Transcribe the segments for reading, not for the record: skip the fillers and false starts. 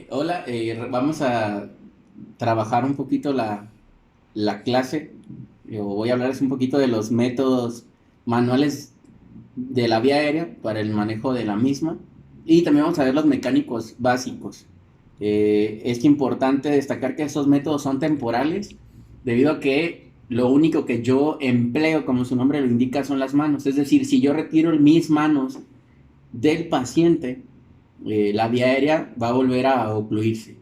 Hola, vamos a trabajar un poquito la clase. Yo voy a hablarles un poquito de los métodos manuales de la vía aérea para el manejo de la misma. Y también vamos a ver los mecánicos básicos. Es importante destacar que estos métodos son temporales, debido a que lo único que yo empleo, como su nombre lo indica, son las manos. Es decir, si yo retiro mis manos del paciente, la vía aérea va a volver a ocluirse.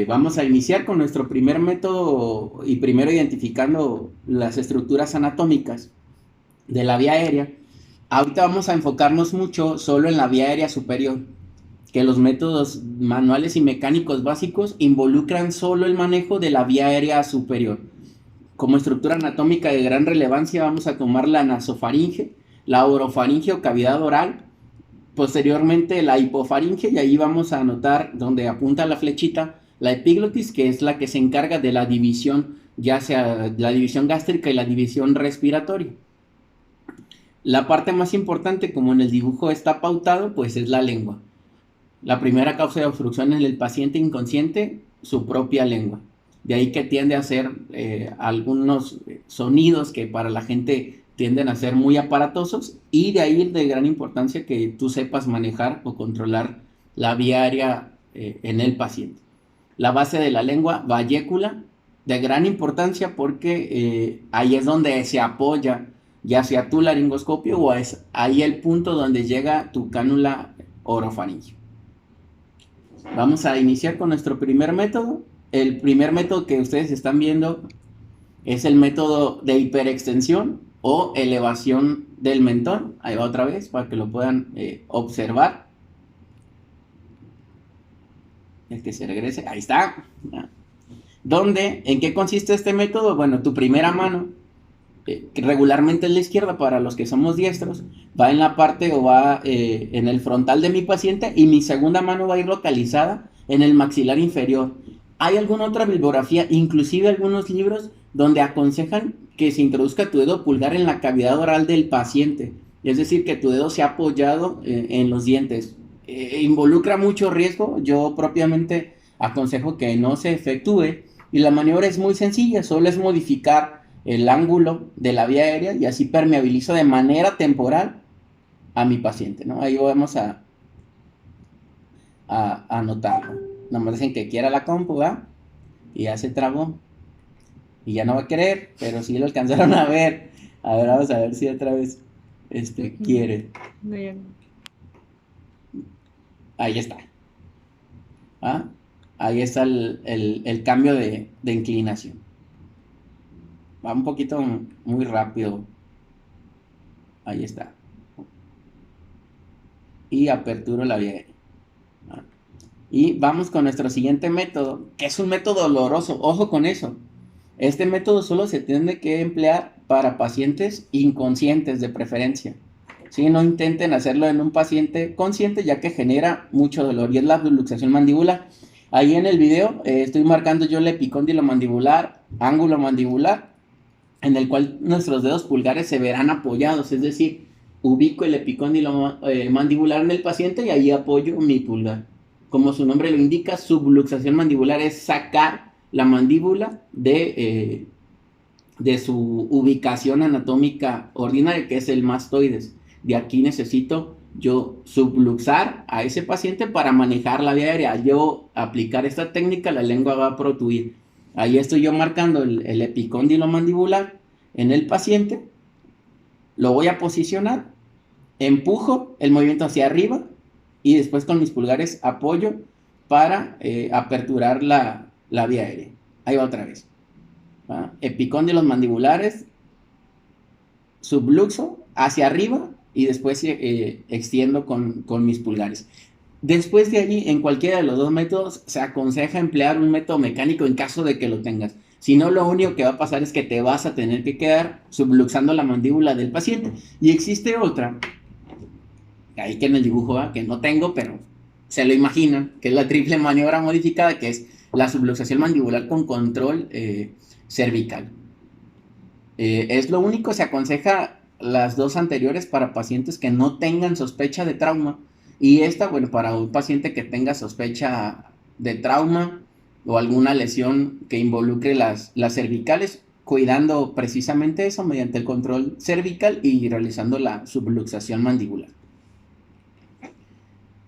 Vamos a iniciar con nuestro primer método y primero identificando las estructuras anatómicas de la vía aérea. Ahorita vamos a enfocarnos mucho solo en la vía aérea superior, que los métodos manuales y mecánicos básicos involucran solo el manejo de la vía aérea superior. Como estructura anatómica de gran relevancia vamos a tomar la nasofaringe, la orofaringe o cavidad oral, posteriormente la hipofaringe, y ahí vamos a anotar donde apunta la flechita, la epiglotis, que es la que se encarga de la división, ya sea la división gástrica y la división respiratoria. La parte más importante, como en el dibujo está pautado, pues es la lengua. La primera causa de obstrucción en el paciente inconsciente, su propia lengua. De ahí que tiende a hacer algunos sonidos que para la gente tienden a ser muy aparatosos, y de ahí de gran importancia que tú sepas manejar o controlar la vía aérea en el paciente. La base de la lengua, vallécula, de gran importancia porque ahí es donde se apoya ya sea tu laringoscopio o es ahí el punto donde llega tu cánula orofaringea. Vamos a iniciar con nuestro primer método. El primer método que ustedes están viendo es el método de hiperextensión o elevación del mentón. Ahí va otra vez para que lo puedan observar. Es que se regrese. Ahí está. ¿Dónde? ¿En qué consiste este método? Bueno, tu primera mano, que regularmente es la izquierda para los que somos diestros, va en la parte o va en el frontal de mi paciente, y mi segunda mano va a ir localizada en el maxilar inferior. Hay alguna otra bibliografía, inclusive algunos libros, donde aconsejan que se introduzca tu dedo pulgar en la cavidad oral del paciente, es decir, que tu dedo sea apoyado en los dientes. Involucra mucho riesgo, yo propiamente aconsejo que no se efectúe, y la maniobra es muy sencilla, solo es modificar el ángulo de la vía aérea y así permeabilizo de manera temporal a mi paciente, ¿no? Ahí vamos a anotarlo. Nomás dicen que quiera la compu, ¿va? Y ya se trabó. Y ya no va a querer, pero sí lo alcanzaron a ver. A ver, vamos a ver si otra vez quiere. Bien. Ahí está. ¿Ah? Ahí está el cambio de inclinación. Va un poquito muy rápido. Ahí está. Y aperturo la vía aérea. ¿Ah? Y vamos con nuestro siguiente método, que es un método doloroso. Ojo con eso. Este método solo se tiene que emplear para pacientes inconscientes de preferencia. ¿Sí? No intenten hacerlo en un paciente consciente, ya que genera mucho dolor, y es la luxación mandibular. Ahí en el video estoy marcando yo el epicóndilo mandibular, ángulo mandibular, en el cual nuestros dedos pulgares se verán apoyados, es decir, ubico el epicóndilo mandibular en el paciente y ahí apoyo mi pulgar. Como su nombre lo indica, subluxación mandibular es sacar la mandíbula de su ubicación anatómica ordinaria, que es el mastoides. De aquí necesito yo subluxar a ese paciente para manejar la vía aérea. Al yo aplicar esta técnica, la lengua va a protuir. Ahí estoy yo marcando el epicóndilo mandibular en el paciente. Lo voy a posicionar, empujo el movimiento hacia arriba y después con mis pulgares apoyo para aperturar la vía aérea. Ahí va otra vez. ¿Va? Epicóndilos mandibulares, subluxo hacia arriba y después extiendo con mis pulgares. Después de allí, en cualquiera de los dos métodos, se aconseja emplear un método mecánico en caso de que lo tengas. Si no, lo único que va a pasar es que te vas a tener que quedar subluxando la mandíbula del paciente. Y existe otra, ahí que en el dibujo, ¿va? Que no tengo, pero se lo imaginan, que es la triple maniobra modificada, que es la subluxación mandibular con control cervical. Es lo único, se aconseja las dos anteriores para pacientes que no tengan sospecha de trauma, y esta, bueno, para un paciente que tenga sospecha de trauma o alguna lesión que involucre las cervicales, cuidando precisamente eso mediante el control cervical y realizando la subluxación mandibular.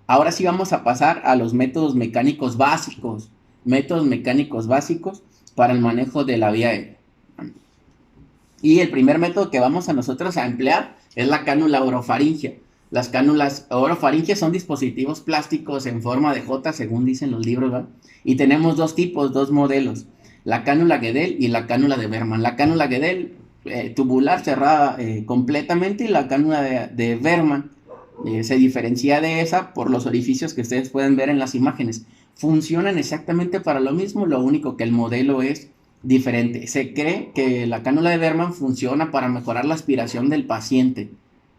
Ahora sí vamos a pasar a los métodos mecánicos básicos. Métodos mecánicos básicos para el manejo de la vía aérea. Y el primer método que vamos a nosotros a emplear es la cánula orofaringia. Las cánulas orofaringias son dispositivos plásticos en forma de J, según dicen los libros, ¿verdad? Y tenemos dos tipos, dos modelos, la cánula Guedel y la cánula de Berman. La cánula Guedel, tubular, cerrada completamente, y la cánula de Berman se diferencia de esa por los orificios que ustedes pueden ver en las imágenes. Funcionan exactamente para lo mismo, lo único que el modelo es diferente. Se cree que la cánula de Berman funciona para mejorar la aspiración del paciente.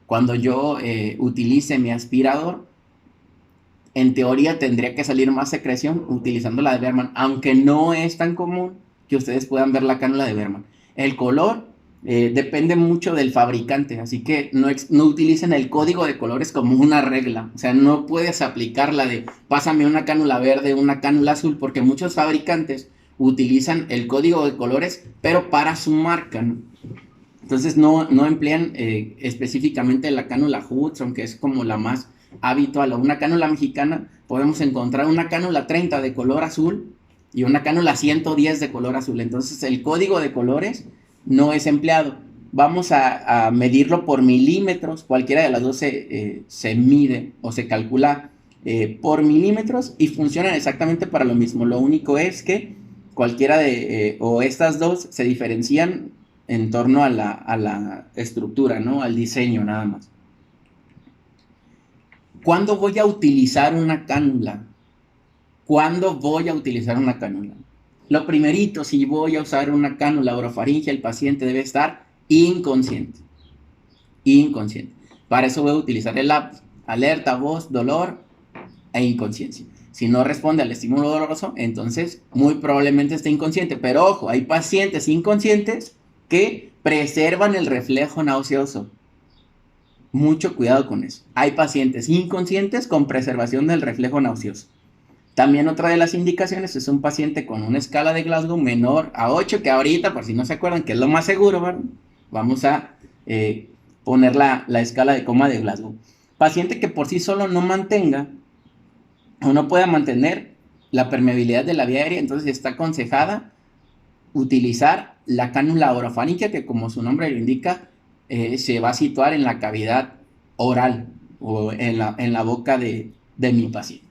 Cuando yo utilice mi aspirador, en teoría tendría que salir más secreción utilizando la de Berman, aunque no es tan común que ustedes puedan ver la cánula de Berman. El color depende mucho del fabricante, así que no utilicen el código de colores como una regla. O sea, no puedes aplicar la de pásame una cánula verde, una cánula azul, porque muchos fabricantes utilizan el código de colores, pero para su marca, ¿no? Entonces no emplean específicamente la cánula Hudson, que es como la más habitual. O una cánula mexicana, podemos encontrar una cánula 30 de color azul y una cánula 110 de color azul. Entonces el código de colores no es empleado. Vamos a medirlo por milímetros. Cualquiera de las dos se mide o se calcula por milímetros y funcionan exactamente para lo mismo. Lo único es que cualquiera o estas dos se diferencian en torno a la estructura, ¿no? Al diseño nada más. ¿Cuándo voy a utilizar una cánula? ¿Cuándo voy a utilizar una cánula? Lo primerito, si voy a usar una cánula orofaringia, el paciente debe estar inconsciente. Inconsciente. Para eso voy a utilizar el lápiz. Alerta, voz, dolor e inconsciencia. Si no responde al estímulo doloroso, entonces muy probablemente esté inconsciente. Pero ojo, hay pacientes inconscientes que preservan el reflejo nauseoso. Mucho cuidado con eso. Hay pacientes inconscientes con preservación del reflejo nauseoso. También otra de las indicaciones es un paciente con una escala de Glasgow menor a 8, que ahorita, por si no se acuerdan, que es lo más seguro, ¿verdad? Vamos a poner la escala de coma de Glasgow. Paciente que por sí solo no mantenga o no pueda mantener la permeabilidad de la vía aérea, entonces está aconsejada utilizar la cánula orofaringia, que como su nombre lo indica, se va a situar en la cavidad oral o en la boca de mi paciente.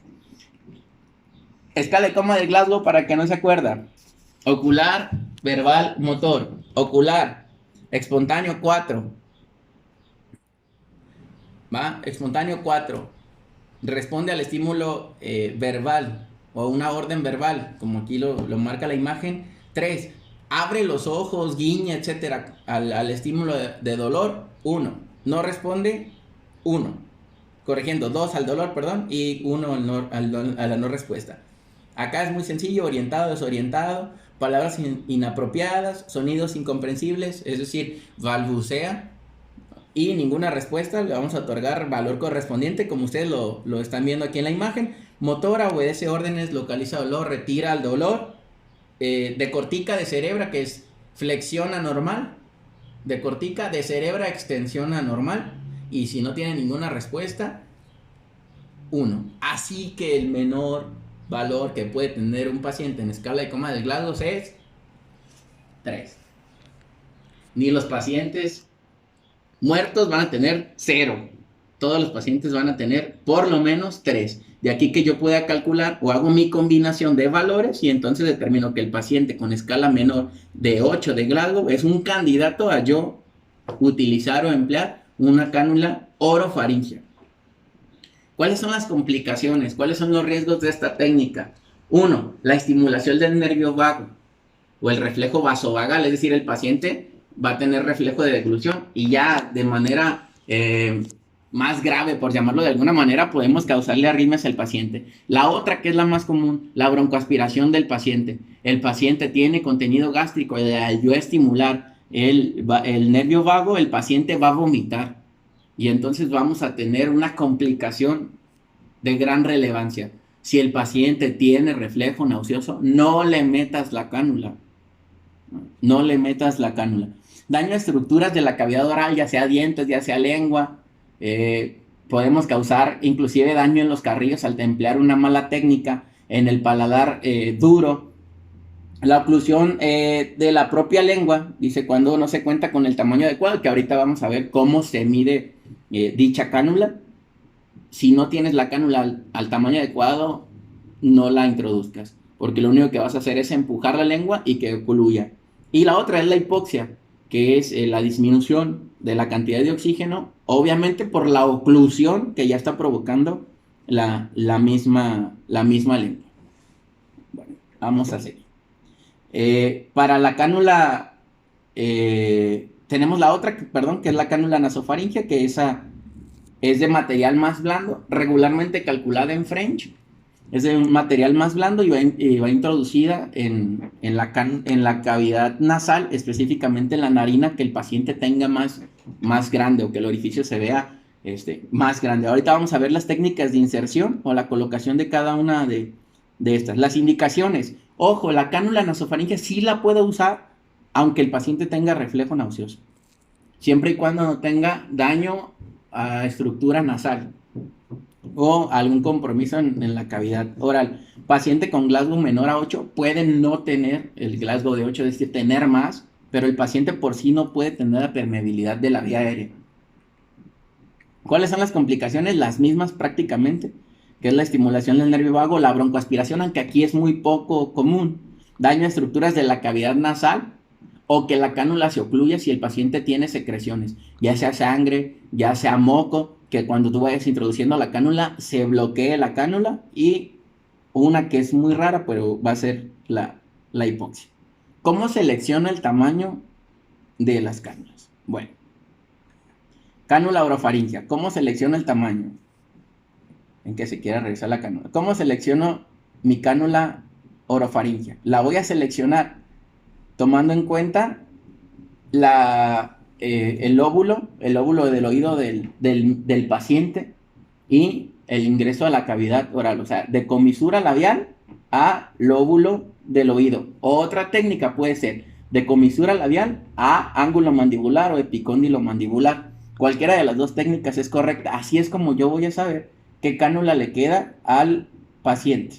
Escala de coma de Glasgow, para que no se acuerda: ocular, verbal, motor. Ocular, espontáneo 4. ¿Va? Espontáneo 4. Responde al estímulo verbal o una orden verbal, como aquí lo marca la imagen. 3. Abre los ojos, guiña, etcétera, al estímulo de dolor. 1. No responde. 1. Corrigiendo, 2 al dolor, perdón, y 1 a la no respuesta. Acá es muy sencillo: orientado, desorientado, palabras inapropiadas, sonidos incomprensibles, es decir, balbucea, y ninguna respuesta. Le vamos a otorgar valor correspondiente, como ustedes lo están viendo aquí en la imagen. Motora, obedece órdenes, localiza dolor, retira el dolor. Decortica, descerebra, que es flexión anormal. Decortica, descerebra, extensión anormal. Y si no tiene ninguna respuesta, 1. Así que el menor valor que puede tener un paciente en escala de coma de Glasgow es 3. Ni los pacientes muertos van a tener 0. Todos los pacientes van a tener por lo menos 3. De aquí que yo pueda calcular o hago mi combinación de valores y entonces determino que el paciente con escala menor de 8 de Glasgow es un candidato a yo utilizar o emplear una cánula orofaringia. ¿Cuáles son las complicaciones? ¿Cuáles son los riesgos de esta técnica? 1. La estimulación del nervio vago o el reflejo vasovagal, es decir, el paciente va a tener reflejo de deglución y ya de manera más grave, por llamarlo de alguna manera, podemos causarle arritmias al paciente. La otra, que es la más común, la broncoaspiración del paciente. El paciente tiene contenido gástrico y al yo estimular el nervio vago, el paciente va a vomitar. Y entonces vamos a tener una complicación de gran relevancia. Si el paciente tiene reflejo nauseoso, no le metas la cánula. No le metas la cánula. Daño a estructuras de la cavidad oral, ya sea dientes, ya sea lengua. Podemos causar inclusive daño en los carrillos al emplear una mala técnica en el paladar duro. La oclusión de la propia lengua, dice, cuando no se cuenta con el tamaño adecuado, que ahorita vamos a ver cómo se mide dicha cánula. Si no tienes la cánula al tamaño adecuado, no la introduzcas, porque lo único que vas a hacer es empujar la lengua y que ocluya. Y la otra es la hipoxia, que es la disminución de la cantidad de oxígeno, obviamente por la oclusión que ya está provocando la misma lengua. Bueno, vamos a seguir. Para la cánula, tenemos la otra, perdón, que es la cánula nasofaringia, que esa es de material más blando, regularmente calculada en French. Es de un material más blando y va introducida en la cavidad nasal, específicamente en la narina, que el paciente tenga más grande o que el orificio se vea más grande. Ahorita vamos a ver las técnicas de inserción o la colocación de cada una de estas. Las indicaciones. Ojo, la cánula nasofaringia sí la puedo usar aunque el paciente tenga reflejo nauseoso, siempre y cuando no tenga daño a estructura nasal o algún compromiso en la cavidad oral. Paciente con Glasgow menor a 8 puede no tener el Glasgow de 8, es decir, tener más, pero el paciente por sí no puede tener la permeabilidad de la vía aérea. ¿Cuáles son las complicaciones? Las mismas prácticamente, que es la estimulación del nervio vago, la broncoaspiración, aunque aquí es muy poco común, daño a estructuras de la cavidad nasal, o que la cánula se ocluya si el paciente tiene secreciones, ya sea sangre, ya sea moco, que cuando tú vayas introduciendo la cánula se bloquee la cánula, y una que es muy rara, pero va a ser la hipoxia. ¿Cómo selecciona el tamaño de las cánulas? Bueno, cánula orofaringia, ¿cómo selecciono el tamaño? En que se quiera revisar la cánula. ¿Cómo selecciono mi cánula orofaringia? La voy a seleccionar tomando en cuenta el óvulo del oído del paciente y el ingreso a la cavidad oral, o sea, de comisura labial a lóbulo del oído. Otra técnica puede ser de comisura labial a ángulo mandibular o epicóndilo mandibular. Cualquiera de las dos técnicas es correcta. Así es como yo voy a saber qué cánula le queda al paciente.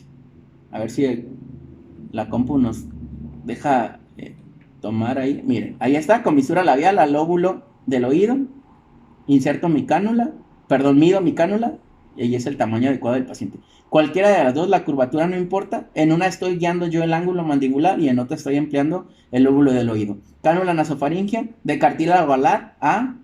A ver si la compu nos deja tomar ahí. Miren, ahí está, comisura labial al lóbulo del oído. Inserto mi cánula, mido mi cánula, y ahí es el tamaño adecuado del paciente. Cualquiera de las dos, la curvatura no importa. En una estoy guiando yo el ángulo mandibular y en otra estoy empleando el lóbulo del oído. Cánula nasofaringia, de cartílago alar a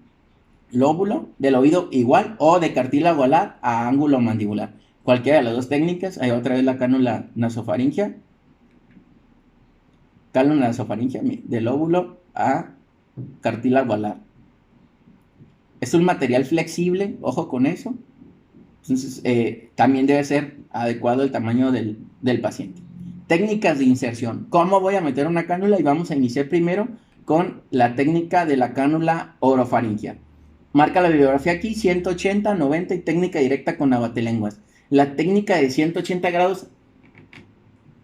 lóbulo del oído igual, o de cartílago alar a ángulo mandibular. Cualquiera de las dos técnicas. Ahí otra vez la cánula nasofaringia. Cánula nasofaringia de lóbulo a cartílago alar. Es un material flexible, ojo con eso. Entonces, también debe ser adecuado el tamaño del paciente. Técnicas de inserción. ¿Cómo voy a meter una cánula? Y vamos a iniciar primero con la técnica de la cánula orofaringia. Marca la bibliografía aquí, 180, 90 y técnica directa con abatelenguas. La técnica de 180 grados,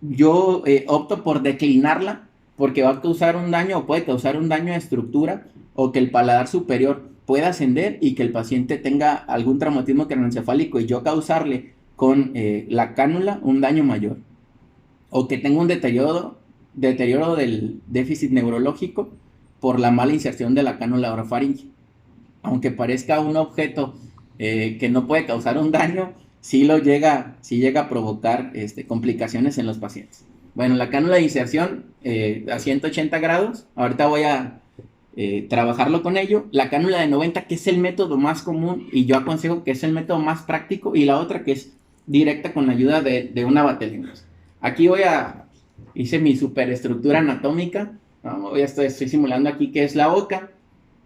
yo opto por declinarla porque va a causar un daño o puede causar un daño a estructura, o que el paladar superior pueda ascender y que el paciente tenga algún traumatismo craneoencefálico y yo causarle con la cánula un daño mayor, o que tenga un deterioro del déficit neurológico por la mala inserción de la cánula orofaringe. Aunque parezca un objeto que no puede causar un daño, sí llega a provocar complicaciones en los pacientes. Bueno, la cánula de inserción a 180 grados, ahorita voy a trabajarlo con ello. La cánula de 90, que es el método más común y yo aconsejo que es el método más práctico, y la otra que es directa con la ayuda de una abatelenguas. Aquí hice mi superestructura anatómica, ¿no? Estoy simulando aquí que es la boca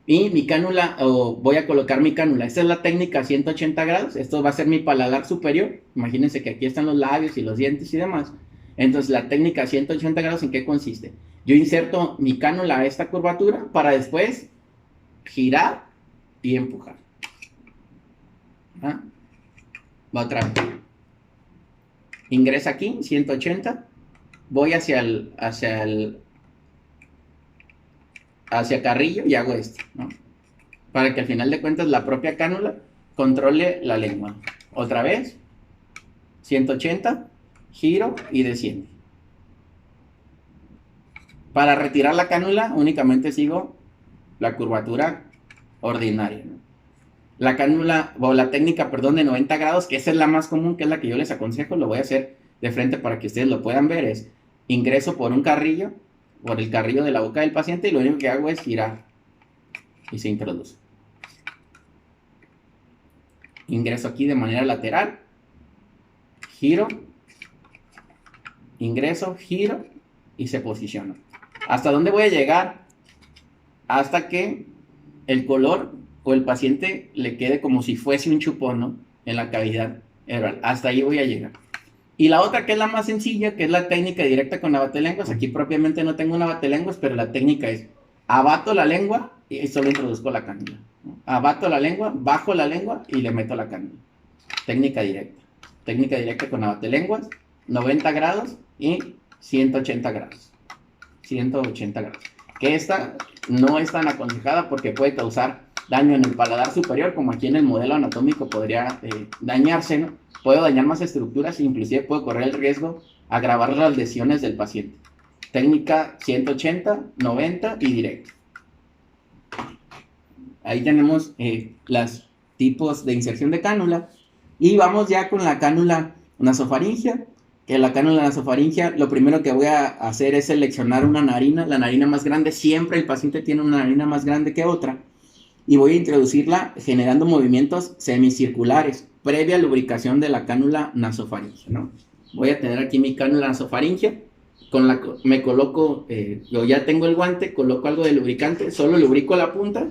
y mi cánula, o voy a colocar mi cánula. Esta es la técnica 180 grados, esto va a ser mi paladar superior. Imagínense que aquí están los labios y los dientes y demás. Entonces la técnica 180 grados, ¿en qué consiste? Yo inserto mi cánula a esta curvatura para después girar y empujar. ¿Ah? Va otra vez. ingresa aquí, 180, voy hacia Carrillo y hago esto, ¿no? Para que al final de cuentas la propia cánula controle la lengua. Otra vez, 180, giro y desciende. Para retirar la cánula únicamente sigo la curvatura ordinaria, ¿no? La cánula, o la técnica, perdón, de 90 grados, que esa es la más común, que es la que yo les aconsejo, lo voy a hacer de frente para que ustedes lo puedan ver, es ingreso por un carrillo, por el carrillo de la boca del paciente, y lo único que hago es girar y se introduce. Ingreso aquí de manera lateral, giro, ingreso, giro y se posiciona. ¿Hasta dónde voy a llegar? Hasta que el color o el paciente le quede como si fuese un chupón, ¿no? En la cavidad oral. Hasta ahí voy a llegar. Y la otra, que es la más sencilla, que es la técnica directa con abatelenguas. Aquí propiamente no tengo un abatelenguas, pero la técnica es abato la lengua y solo introduzco la cánula. Abato la lengua, bajo la lengua y le meto la cánula. Técnica directa. Técnica directa con abatelenguas, 90 grados y 180 grados. 180 grados. Que esta no es tan aconsejada porque puede causar daño en el paladar superior, como aquí en el modelo anatómico podría dañarse, ¿no? Puedo dañar más estructuras e inclusive puedo correr el riesgo de agravar las lesiones del paciente. Técnica 180, 90 y directo. Ahí tenemos los tipos de inserción de cánula. Y vamos ya con la cánula nasofaringea. Que la cánula nasofaringea, lo primero que voy a hacer es seleccionar una narina, la narina más grande. Siempre el paciente tiene una narina más grande que otra. Y voy a introducirla generando movimientos semicirculares, previa lubricación de la cánula nasofaringea, ¿no? Voy a tener aquí mi cánula nasofaringea, me coloco, yo ya tengo el guante, coloco algo de lubricante, solo lubrico la punta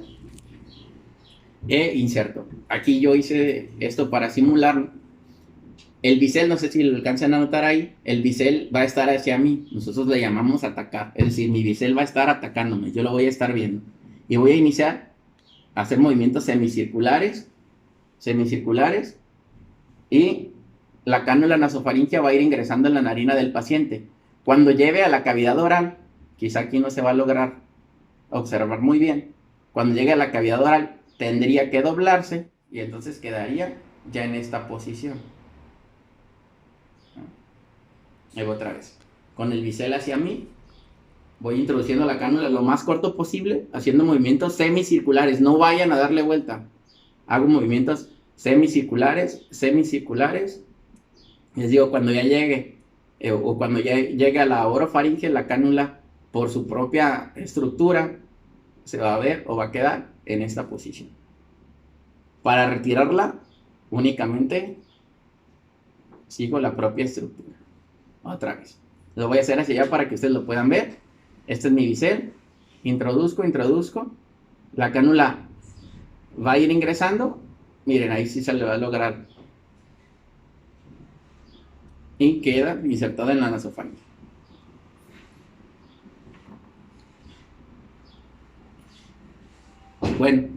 e inserto. Aquí yo hice esto para simular. El bisel, no sé si lo alcanzan a notar ahí, el bisel va a estar hacia mí, nosotros le llamamos atacar, es decir, mi bisel va a estar atacándome, yo lo voy a estar viendo. Y voy a iniciar a hacer movimientos semicirculares, y la cánula nasofaringea va a ir ingresando en la narina del paciente. Cuando lleve a la cavidad oral, quizá aquí no se va a lograr observar muy bien, cuando llegue a la cavidad oral tendría que doblarse y entonces quedaría ya en esta posición. Ahí voy otra vez. Con el bisel hacia mí, voy introduciendo la cánula lo más corto posible, haciendo movimientos semicirculares. No vayan a darle vuelta. Hago movimientos semicirculares. Les digo, cuando ya llegue, o cuando ya llegue a la orofaringe, la cánula, por su propia estructura, se va a ver o va a quedar en esta posición. Para retirarla, únicamente sigo la propia estructura. Otra vez. Lo voy a hacer hacia allá para que ustedes lo puedan ver. Este es mi bisel. Introduzco. La cánula va a ir ingresando. Miren, ahí sí se le va a lograr. Y queda insertada en la nasofaringea. Bueno,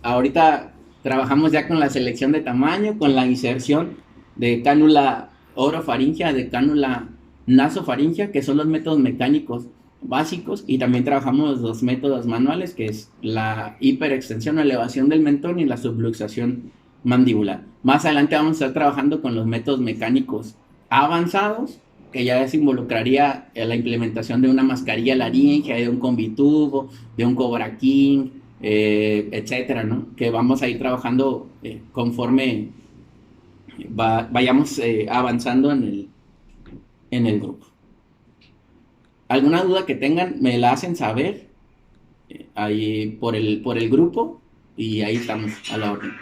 ahorita trabajamos ya con la selección de tamaño, con la inserción de cánula orofaringea, de cánula nasofaringea, que son los métodos mecánicos básicos, y también trabajamos los métodos manuales, que es la hiperextensión o elevación del mentón y la subluxación mandibular. Más adelante vamos a estar trabajando con los métodos mecánicos avanzados, que ya se involucraría en la implementación de una mascarilla laringea, de un combitubo, de un Cobra King, etcétera, ¿no? Que vamos a ir trabajando conforme vayamos avanzando en el grupo. ¿Alguna duda que tengan? Me la hacen saber ahí por el grupo y ahí estamos a la orden.